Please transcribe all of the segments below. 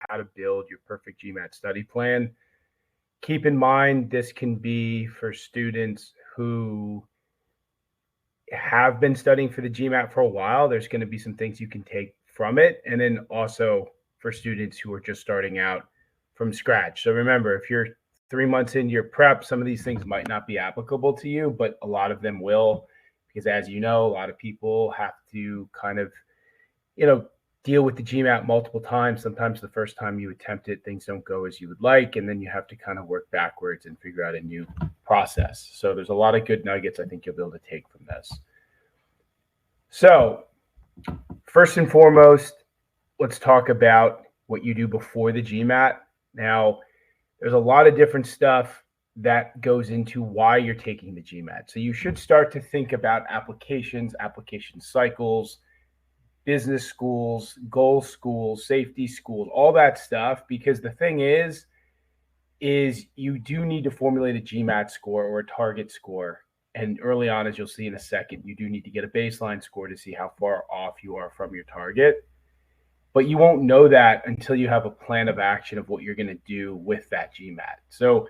how to build your perfect GMAT study plan. Keep in mind, this can be for students who have been studying for the GMAT for a while. There's going to be some things you can take from it. And then also for students who are just starting out from scratch. So remember, if you're 3 months into your prep, some of these things might not be applicable to you, but a lot of them will, because as you know, a lot of people have to kind of, deal with the GMAT multiple times. Sometimes the first time you attempt it, things don't go as you would like, and then you have to kind of work backwards and figure out a new process. So there's a lot of good nuggets I think you'll be able to take from this. So first and foremost, let's talk about what you do before the GMAT. Now, there's a lot of different stuff that goes into why you're taking the GMAT. So you should start to think about applications, application cycles, business schools, goal schools, safety schools, all that stuff. Because the thing is you do need to formulate a GMAT score or a target score. And early on, as you'll see in a second, you do need to get a baseline score to see how far off you are from your target. But you won't know that until you have a plan of action of what you're going to do with that GMAT. So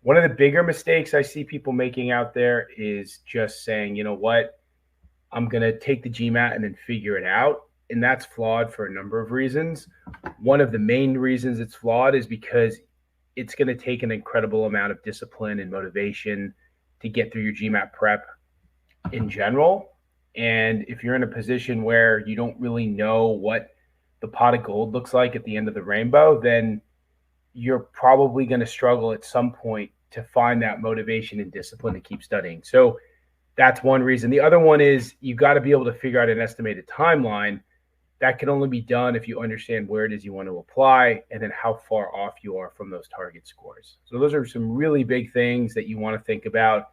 one of the bigger mistakes I see people making out there is just saying, you know what, I'm going to take the GMAT and then figure it out. And that's flawed for a number of reasons. One of the main reasons it's flawed is because it's going to take an incredible amount of discipline and motivation to get through your GMAT prep in general. And if you're in a position where you don't really know what the pot of gold looks like at the end of the rainbow, then you're probably going to struggle at some point to find that motivation and discipline to keep studying. So that's one reason. The other one is you got to be able to figure out an estimated timeline. That can only be done if you understand where it is you want to apply and then how far off you are from those target scores. So those are some really big things that you want to think about.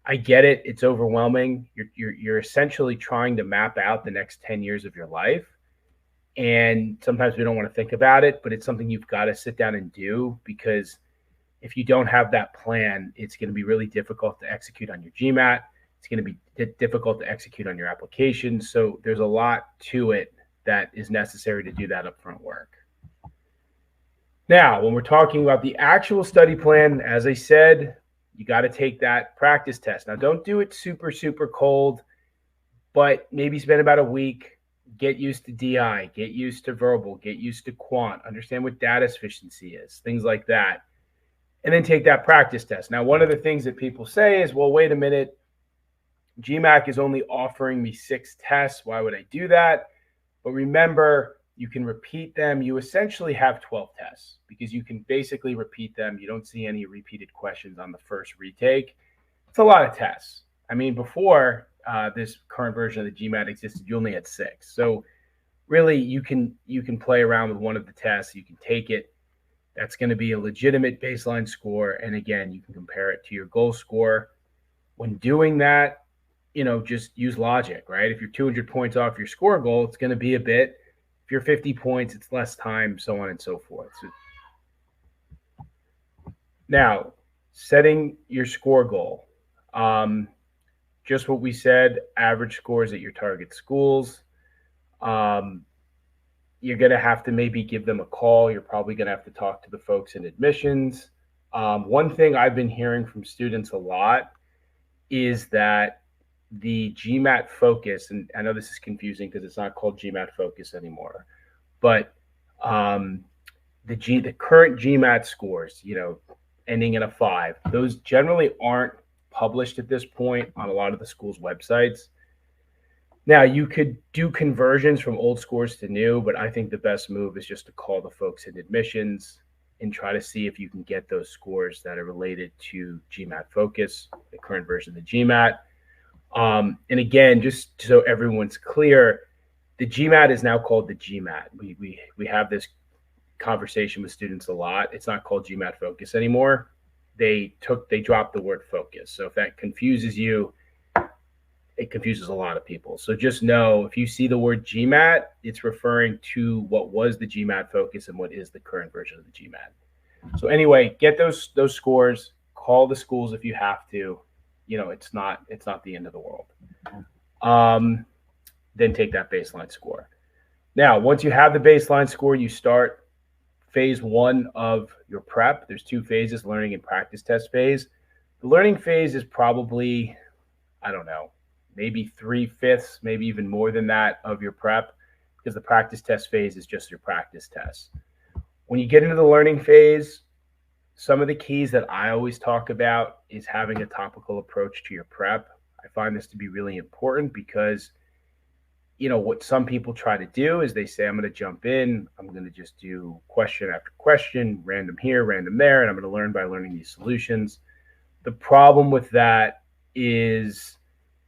I get it. It's overwhelming. You're essentially trying to map out the next 10 years of your life. And sometimes we don't want to think about it, but it's something you've got to sit down and do, because if you don't have that plan, it's going to be really difficult to execute on your GMAT. It's going to be difficult to execute on your application. So there's a lot to it that is necessary to do that upfront work. Now, when we're talking about the actual study plan, as I said, you got to take that practice test. Now, don't do it super, super cold, but maybe spend about a week. Get used to DI, get used to verbal, get used to quant, understand what data sufficiency is, things like that. And then take that practice test. Now, one of the things that people say is, well, wait a minute, GMAT is only offering me 6 tests. Why would I do that? But remember, you can repeat them. You essentially have 12 tests because you can basically repeat them. You don't see any repeated questions on the first retake. It's a lot of tests. I mean, before this current version of the GMAT existed, you only had 6. So really, you can play around with one of the tests. You can take it. That's going to be a legitimate baseline score. And again, you can compare it to your goal score. When doing that, just use logic, right? If you're 200 points off your score goal, it's going to be a bit. If you're 50 points, it's less time, so on and so forth. Now, setting your score goal. Just what we said, average scores at your target schools. You're going to have to maybe give them a call. You're probably going to have to talk to the folks in admissions. One thing I've been hearing from students a lot is that the GMAT focus, and I know this is confusing because it's not called GMAT focus anymore, but the current GMAT scores, ending in a 5, those generally aren't published at this point on a lot of the schools' websites. Now, you could do conversions from old scores to new, but I think the best move is just to call the folks in admissions and try to see if you can get those scores that are related to GMAT focus, the current version of the GMAT. And again, just so everyone's clear, the GMAT is now called the GMAT. We have this conversation with students a lot. It's not called GMAT focus anymore. They dropped the word focus. So if that confuses you, it confuses a lot of people. So just know, if you see the word GMAT, it's referring to what was the GMAT focus and what is the current version of the GMAT. So anyway, get those scores, call the schools if you have to. It's not the end of the world. Then take that baseline score. Now, once you have the baseline score, you start phase one of your prep. There's two phases, learning and practice test phase. The learning phase is probably, I don't know, maybe 3/5, maybe even more than that of your prep, because the practice test phase is just your practice tests. When you get into the learning phase, some of the keys that I always talk about is having a topical approach to your prep. I find this to be really important because, what some people try to do is they say, I'm going to jump in, I'm going to just do question after question, random here, random there, and I'm going to learn by learning these solutions. The problem with that is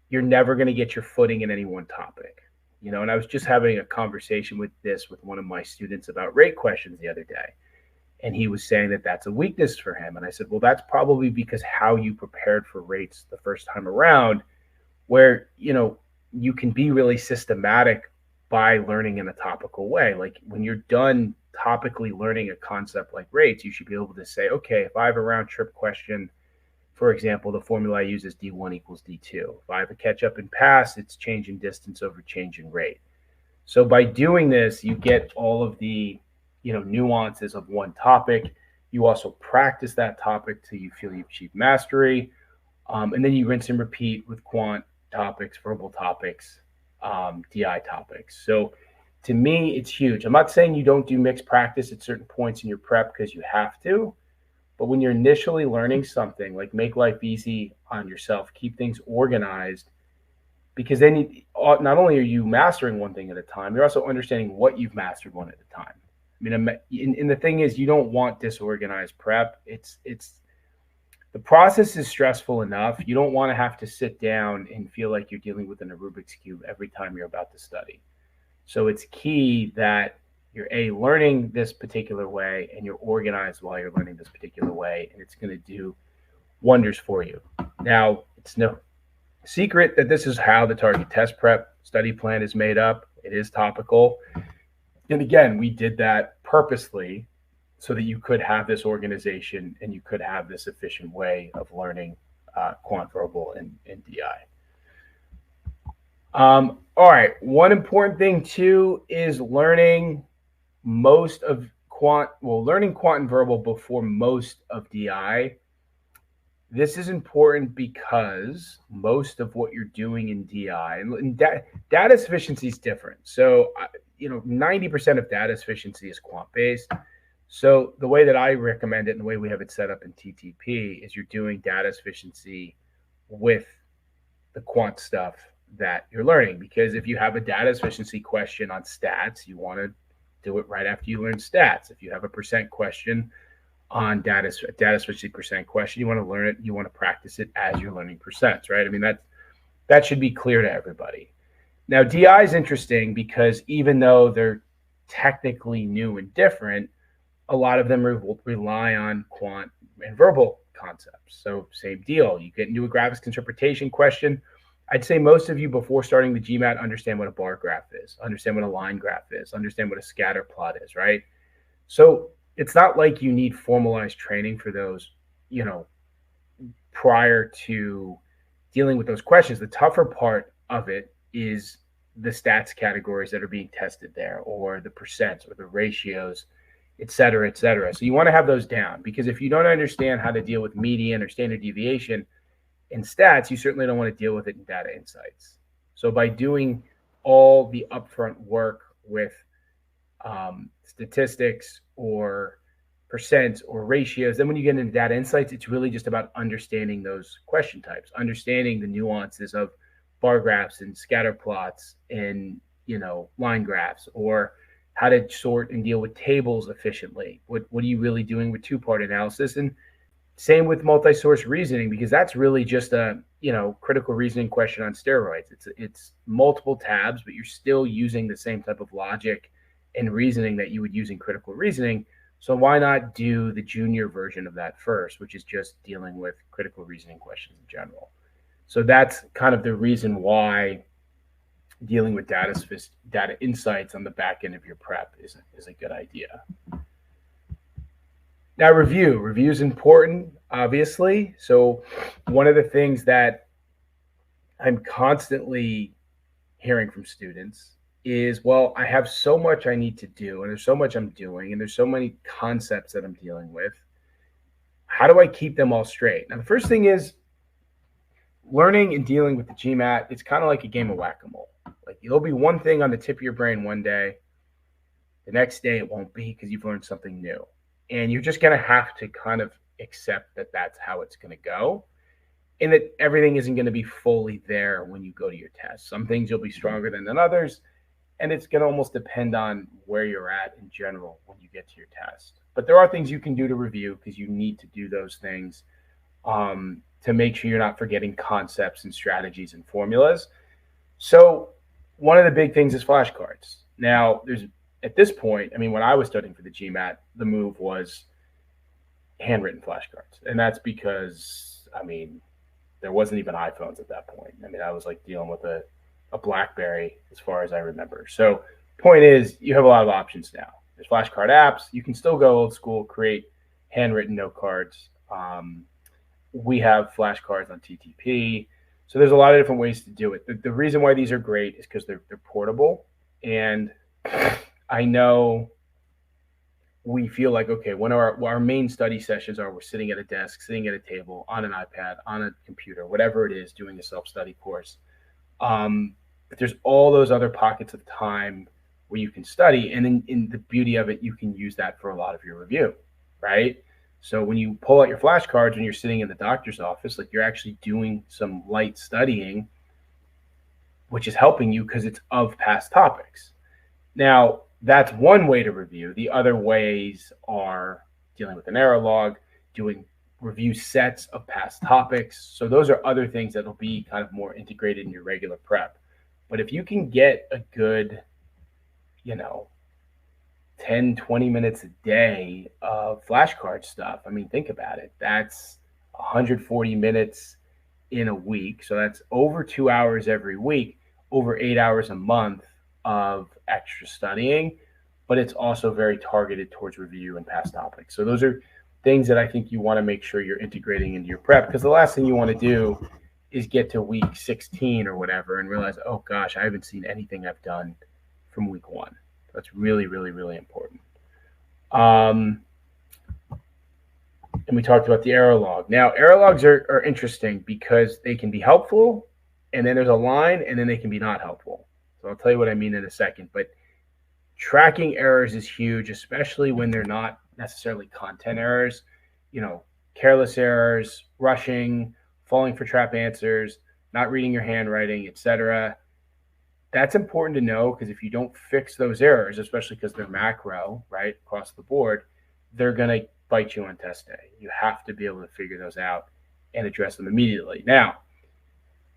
you're never going to get your footing in any one topic. And I was just having a conversation with one of my students about rate questions the other day. And he was saying that that's a weakness for him. And I said, well, that's probably because how you prepared for rates the first time around, where, you can be really systematic by learning in a topical way. Like when you're done topically learning a concept like rates, you should be able to say, okay, if I have a round trip question, for example, the formula I use is D1 equals D2. If I have a catch up and pass, it's change in distance over change in rate. So by doing this, you get all of the nuances of one topic. You also practice that topic till you feel you've achieved mastery. And then you rinse and repeat with quant topics, verbal topics, DI topics. So to me, it's huge. I'm not saying you don't do mixed practice at certain points in your prep because you have to, but when you're initially learning something, like make life easy on yourself, keep things organized, because then not only are you mastering one thing at a time, you're also understanding what you've mastered one at a time. I mean, and the thing is, you don't want disorganized prep. The process is stressful enough. You don't want to have to sit down and feel like you're dealing with a Rubik's Cube every time you're about to study. So it's key that you're learning this particular way and you're organized while you're learning this particular way, and it's going to do wonders for you. Now, it's no secret that this is how the target test prep study plan is made up. It is topical. And again, we did that purposely so that you could have this organization and you could have this efficient way of learning quant, verbal, and DI. All right. One important thing too is learning quant and verbal before most of DI. This is important because most of what you're doing in DI and data sufficiency is different. So, 90% of data sufficiency is quant based. So the way that I recommend it and the way we have it set up in TTP is you're doing data sufficiency with the quant stuff that you're learning. Because if you have a data sufficiency question on stats, you want to do it right after you learn stats. If you have a percent question on data sufficiency percent question, you want to learn it, you want to practice it as you're learning percents, right? I mean, that should be clear to everybody. Now, DI is interesting because even though they're technically new and different, a lot of them rely on quant and verbal concepts. So same deal. You get into a graphics interpretation question. I'd say most of you before starting the GMAT understand what a bar graph is, understand what a line graph is, understand what a scatter plot is, right? So it's not like you need formalized training for those, prior to dealing with those questions. The tougher part of it is the stats categories that are being tested there, or the percents or the ratios, et cetera, et cetera. So you want to have those down, because if you don't understand how to deal with median or standard deviation in stats, you certainly don't want to deal with it in data insights. So by doing all the upfront work with statistics or percents or ratios, then when you get into data insights, it's really just about understanding those question types, understanding the nuances of bar graphs and scatter plots and line graphs, or how to sort and deal with tables efficiently. What are you really doing with two-part analysis? And same with multi-source reasoning, because that's really just a critical reasoning question on steroids. It's multiple tabs, but you're still using the same type of logic and reasoning that you would use in critical reasoning. So why not do the junior version of that first, which is just dealing with critical reasoning questions in general? So that's kind of the reason why dealing with data insights on the back end of your prep is a good idea. Now, review is important, obviously. So one of the things that I'm constantly hearing from students is, well, I have so much I need to do, and there's so much I'm doing, and there's so many concepts that I'm dealing with. How do I keep them all straight? Now, the first thing is learning and dealing with the GMAT. It's kind of like a game of whack-a-mole. Like there'll be one thing on the tip of your brain one day, the next day it won't be because you've learned something new. And you're just going to have to kind of accept that that's how it's going to go, and that everything isn't going to be fully there when you go to your test. Some things you'll be stronger than others, and it's going to almost depend on where you're at in general when you get to your test. But there are things you can do to review because you need to do those things to make sure you're not forgetting concepts and strategies and formulas. So one of the big things is flashcards. Now, there's at this point, I mean, when I was studying for the GMAT, the move was handwritten flashcards. And that's because, I mean, there wasn't even iPhones at that point. I mean, I was like dealing with a BlackBerry as far as I remember. So point is, you have a lot of options now. There's flashcard apps. You can still go old school, create handwritten note cards. We have flashcards on TTP. So there's a lot of different ways to do it. The reason why these are great is because they're portable. And I know we feel like, okay, when our main study sessions are, we're sitting at a desk, sitting at a table, on an iPad, on a computer, whatever it is, doing a self-study course. But there's all those other pockets of time where you can study. And in the beauty of it, you can use that for a lot of your review, right? So when you pull out your flashcards when you're sitting in the doctor's office, like you're actually doing some light studying, which is helping you because it's of past topics. Now, that's one way to review. The other ways are dealing with an error log, doing review sets of past topics. So those are other things that will be kind of more integrated in your regular prep. But if you can get a good, 10, 20 minutes a day of flashcard stuff, I mean, think about it. That's 140 minutes in a week. So that's over 2 hours every week, over 8 hours a month of extra studying, but it's also very targeted towards review and past topics. So those are things that I think you want to make sure you're integrating into your prep, because the last thing you want to do is get to week 16 or whatever and realize, oh gosh, I haven't seen anything I've done from week 1. That's really, really, really important. And we talked about the error log. Now, error logs are interesting because they can be helpful, and then there's a line, and then they can be not helpful. So I'll tell you what I mean in a second. But tracking errors is huge, especially when they're not necessarily content errors. Careless errors, rushing, falling for trap answers, not reading your handwriting, etc. That's important to know, because if you don't fix those errors, especially because they're macro, right, across the board, they're going to bite you on test day. You have to be able to figure those out and address them immediately. Now,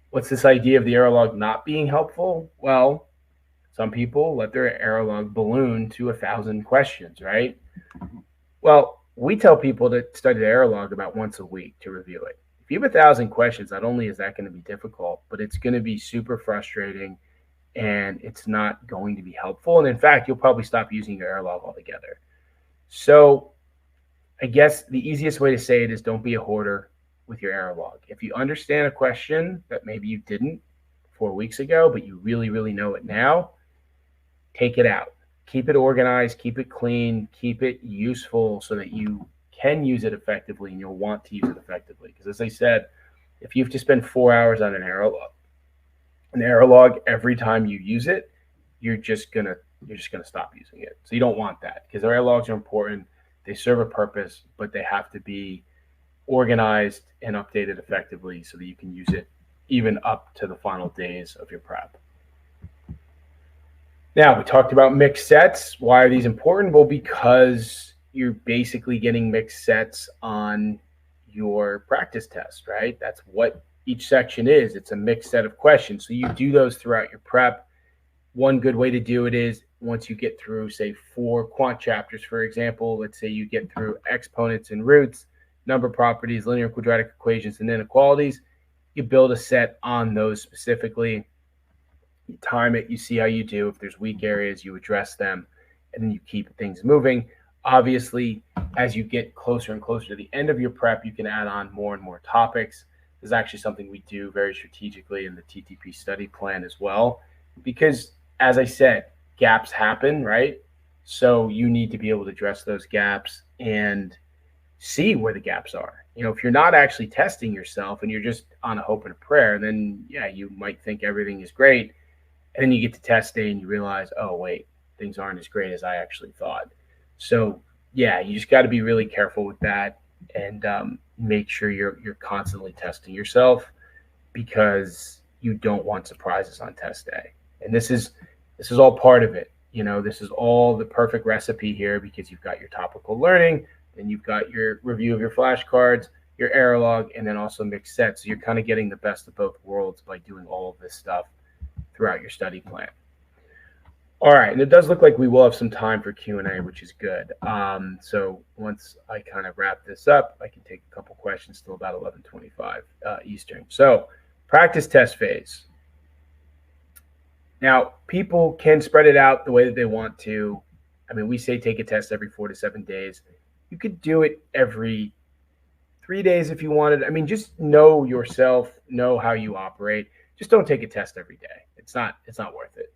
what's this idea of the error log not being helpful? Well, some people let their error log balloon to 1,000 questions, right? Well, we tell people to study the error log about once a week to review it. If you have 1,000 questions, not only is that going to be difficult, but it's going to be super frustrating, and it's not going to be helpful. And in fact, you'll probably stop using your error log altogether. So I guess the easiest way to say it is, don't be a hoarder with your error log. If you understand a question that maybe you didn't 4 weeks ago, but you really, really know it now, take it out. Keep it organized, keep it clean, keep it useful so that you can use it effectively and you'll want to use it effectively. Because as I said, if you have to spend 4 hours on an error log every time you use it, you're just gonna stop using it. So you don't want that, because error logs are important. They serve a purpose, but they have to be organized and updated effectively so that you can use it even up to the final days of your prep. Now, we talked about mixed sets. Why are these important? Well, because you're basically getting mixed sets on your practice test, right? That's what each section is. It's a mixed set of questions. So you do those throughout your prep. One good way to do it is, once you get through, say, 4 quant chapters, for example, let's say you get through exponents and roots, number properties, linear quadratic equations, and inequalities, you build a set on those specifically. You time it, you see how you do. If there's weak areas, you address them, and then you keep things moving. Obviously, as you get closer and closer to the end of your prep, you can add on more and more topics. This is actually something we do very strategically in the TTP study plan as well, because as I said, gaps happen, right? So you need to be able to address those gaps and see where the gaps are. If you're not actually testing yourself and you're just on a hope and a prayer, then yeah, you might think everything is great. And then you get to test day and you realize, oh, wait, things aren't as great as I actually thought. So yeah, you just got to be really careful with that and make sure you're constantly testing yourself because you don't want surprises on test day. And this is all part of it. This is all the perfect recipe here because you've got your topical learning, then you've got your review of your flashcards, your error log, and then also mixed sets. So you're kind of getting the best of both worlds by doing all of this stuff throughout your study plan. All right, and it does look like we will have some time for Q&A, which is good. So once I kind of wrap this up, I can take a couple questions till about 11:25 Eastern. So practice test phase. Now, people can spread it out the way that they want to. I mean, we say take a test every 4 to 7 days. You could do it every 3 days if you wanted. I mean, just know yourself, know how you operate. Just don't take a test every day. It's not worth it.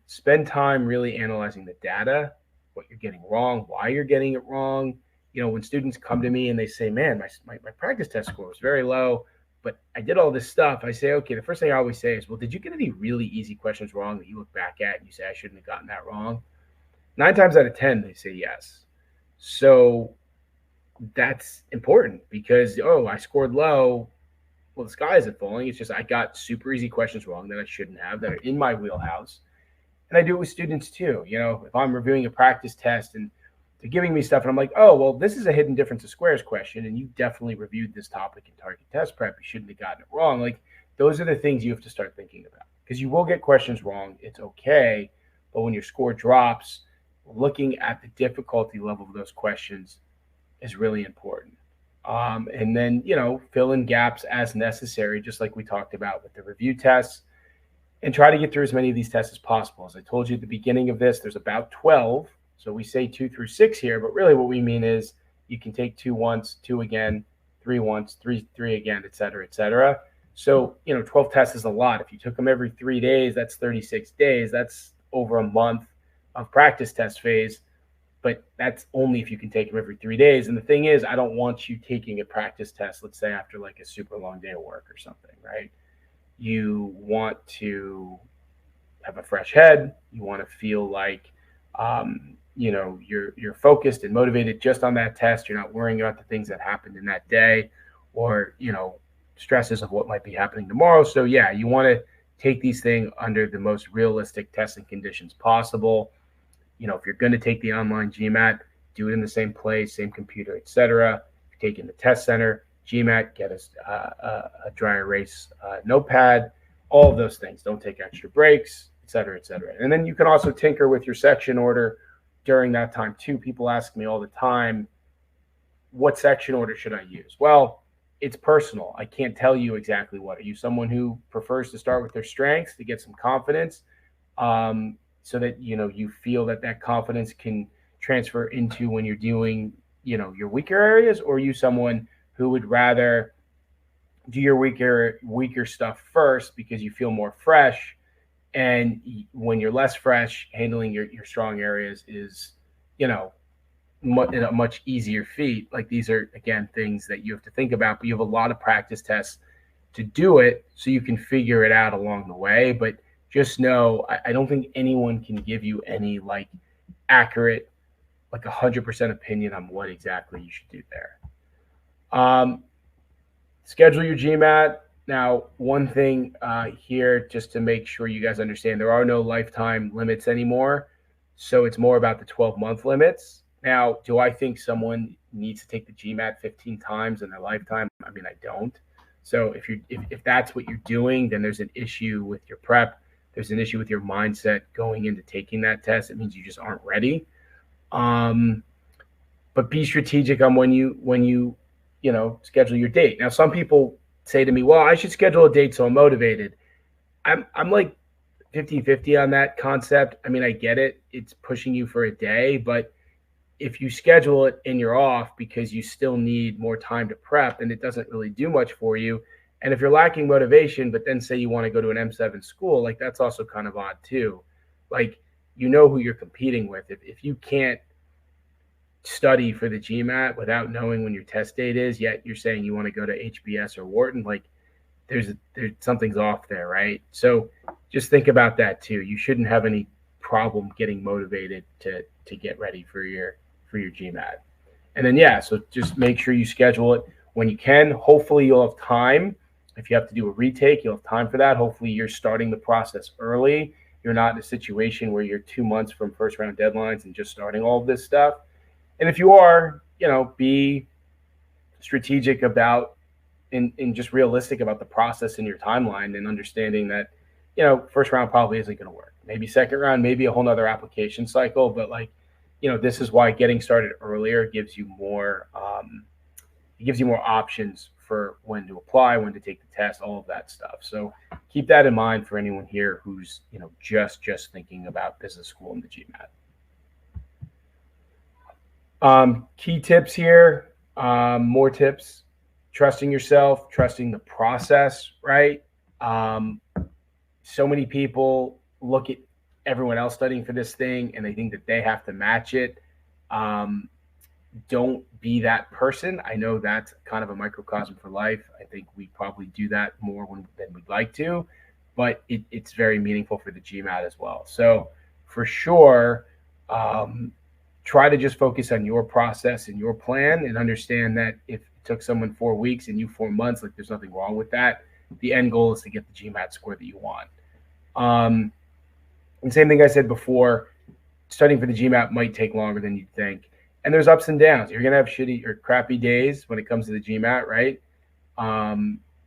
Spend time really analyzing the data, what you're getting wrong, why you're getting it wrong. When students come to me and they say, man, my practice test score was very low, but I did all this stuff. I say, okay, the first thing I always say is, well, did you get any really easy questions wrong that you look back at and you say, I shouldn't have gotten that wrong? 9 times out of 10, they say yes. So that's important because, oh, I scored low. Well, the sky isn't falling. It's just I got super easy questions wrong that I shouldn't have, that are in my wheelhouse. And I do it with students too. If I'm reviewing a practice test and they're giving me stuff and I'm like, oh, well, this is a hidden difference of squares question, and you definitely reviewed this topic in target test prep. You shouldn't have gotten it wrong. Like, those are the things you have to start thinking about because you will get questions wrong. It's okay. But when your score drops, looking at the difficulty level of those questions is really important. And then, fill in gaps as necessary, just like we talked about with the review tests, and try to get through as many of these tests as possible. As I told you at the beginning of this, there's about 12. So we say 2 through 6 here, but really what we mean is you can take 2 once, 2 again, 3 once, 3 again, et cetera, et cetera. So, 12 tests is a lot. If you took them every 3 days, that's 36 days. That's over a month of practice test phase. But that's only if you can take them every 3 days. And the thing is, I don't want you taking a practice test, let's say after like a super long day of work or something, right? You want to have a fresh head. You want to feel like, you're focused and motivated just on that test. You're not worrying about the things that happened in that day or, stresses of what might be happening tomorrow. So yeah, you want to take these things under the most realistic testing conditions possible. If you're going to take the online GMAT, do it in the same place, same computer, etc. If you're taking the test center, GMAT, get a dry erase notepad, all of those things. Don't take extra breaks, etc., etc. And then you can also tinker with your section order during that time too. People ask me all the time, what section order should I use? Well, it's personal. I can't tell you exactly what. Are you someone who prefers to start with their strengths to get some confidence? So that you feel that confidence can transfer into when you're doing your weaker areas, or are you someone who would rather do your weaker stuff first because you feel more fresh, and when you're less fresh, handling your strong areas is a much easier feat. Like, these are again things that you have to think about, but you have a lot of practice tests to do it so you can figure it out along the way. But just know, I don't think anyone can give you any like accurate, like 100% opinion on what exactly you should do there. Schedule your GMAT. Now, one thing here, just to make sure you guys understand, there are no lifetime limits anymore. So it's more about the 12-month limits. Now, do I think someone needs to take the GMAT 15 times in their lifetime? I mean, I don't. So if that's what you're doing, then there's an issue with your prep. There's an issue with your mindset going into taking that test. It means you just aren't ready. But be strategic on when you schedule your date. Now, some people say to me, well, I should schedule a date so I'm motivated. I'm like 50-50 on that concept. I mean, I get it. It's pushing you for a day, but if you schedule it and you're off because you still need more time to prep and it doesn't really do much for you, And if you're lacking motivation, but then say you want to go to an M7 school, like that's also kind of odd too. Like, you know who you're competing with. If you can't study for the GMAT without knowing when your test date is, yet you're saying you want to go to HBS or Wharton, like there's something's off there, right? So just think about that too. You shouldn't have any problem getting motivated to get ready for your GMAT. And then yeah, so just make sure you schedule it when you can. Hopefully you'll have time. If you have to do a retake, you'll have time for that. Hopefully you're starting the process early. You're not in a situation where you're 2 months from first round deadlines and just starting all of this stuff. And if you are, be strategic about and just realistic about the process and your timeline, and understanding that, first round probably isn't going to work. Maybe second round, maybe a whole nother application cycle, but like, this is why getting started earlier gives you more, it gives you more options for when to apply, when to take the test, all of that stuff. So keep that in mind for anyone here who's, just thinking about business school and the GMAT. Key tips here, more tips: trusting yourself, trusting the process, right? So many people look at everyone else studying for this thing and they think that they have to match it. Don't be that person. I know that's kind of a microcosm for life. I think we probably do that more than we'd like to, but it's very meaningful for the GMAT as well. So for sure, try to just focus on your process and your plan, and understand that if it took someone 4 weeks and you 4 months, like there's nothing wrong with that. The end goal is to get the GMAT score that you want. And same thing I said before, studying for the GMAT might take longer than you'd think. And there's ups and downs. You're going to have shitty or crappy days when it comes to the GMAT, right?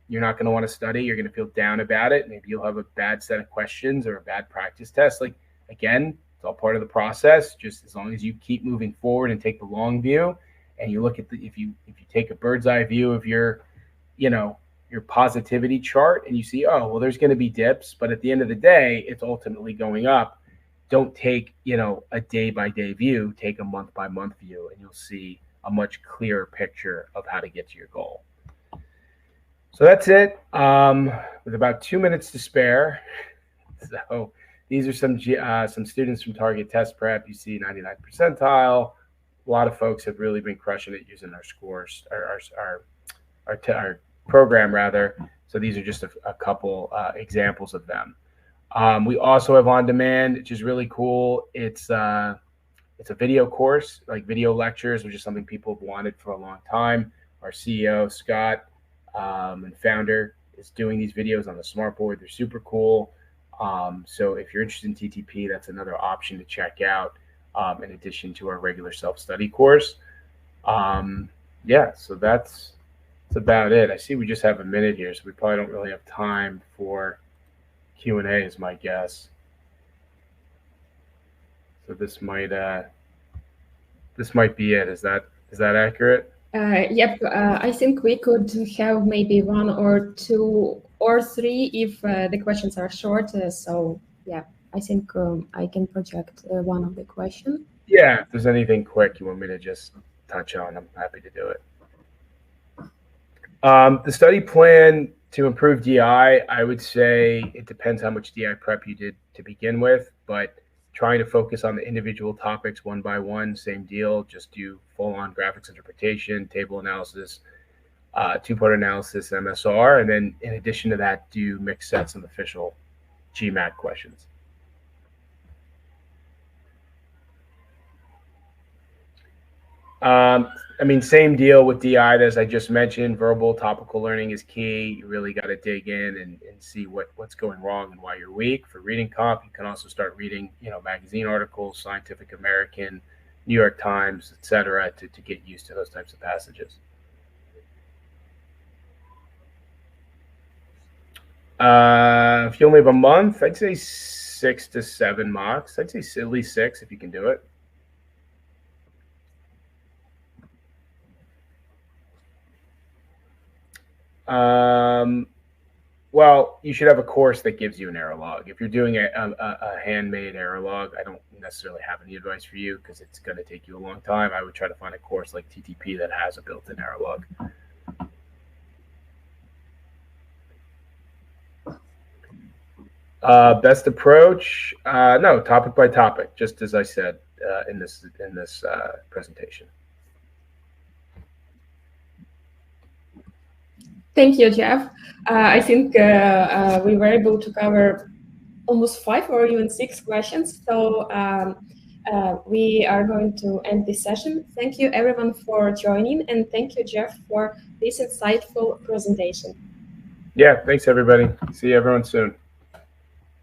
You're not going to want to study. You're going to feel down about it. Maybe you'll have a bad set of questions or a bad practice test. Like, again, it's all part of the process. Just as long as you keep moving forward and take the long view, and you look at if you take a bird's eye view of your positivity chart, and you see, oh, well, there's going to be dips, but at the end of the day, it's ultimately going up. Don't take, a day-by-day view. Take a month-by-month view, and you'll see a much clearer picture of how to get to your goal. So that's it. With about 2 minutes to spare. So these are some students from Target Test Prep. You see 99th percentile. A lot of folks have really been crushing it using our scores, our program rather. So these are just a couple examples of them. We also have On Demand, which is really cool. It's a video course, like video lectures, which is something people have wanted for a long time. Our CEO, Scott, and founder, is doing these videos on the smartboard. They're super cool. So if you're interested in TTP, that's another option to check out, in addition to our regular self-study course. Yeah, so that's about it. I see we just have a minute here, so we probably don't really have time for Q&A, is my guess. So this might be it. Is that accurate? Yep. I think we could have maybe 1 or 2 or 3 if the questions are short. So yeah, I think I can project one of the questions. Yeah, if there's anything quick you want me to just touch on, I'm happy to do it. The study plan to improve DI, I would say it depends how much DI prep you did to begin with, but trying to focus on the individual topics one by one, same deal. Just do full-on graphics interpretation, table analysis, two-part analysis, MSR, and then in addition to that, do mixed sets of official GMAT questions. I mean, same deal with DI as I just mentioned. Verbal topical learning is key. You really got to dig in and see what's going wrong and why you're weak. For reading comp, you can also start reading, magazine articles, Scientific American, New York Times, etc., to get used to those types of passages. If you only have a month, I'd say 6 to 7 mocks. I'd say at least 6 if you can do it. Well, you should have a course that gives you an error log. If you're doing a handmade error log, I don't necessarily have any advice for you because it's going to take you a long time. I would try to find a course like TTP that has a built-in error log. Best approach? No, topic by topic, just as I said in this presentation. Thank you, Jeff. I think we were able to cover almost 5 or even 6 questions. So we are going to end this session. Thank you everyone for joining, and thank you, Jeff, for this insightful presentation. Yeah, thanks everybody. See everyone soon.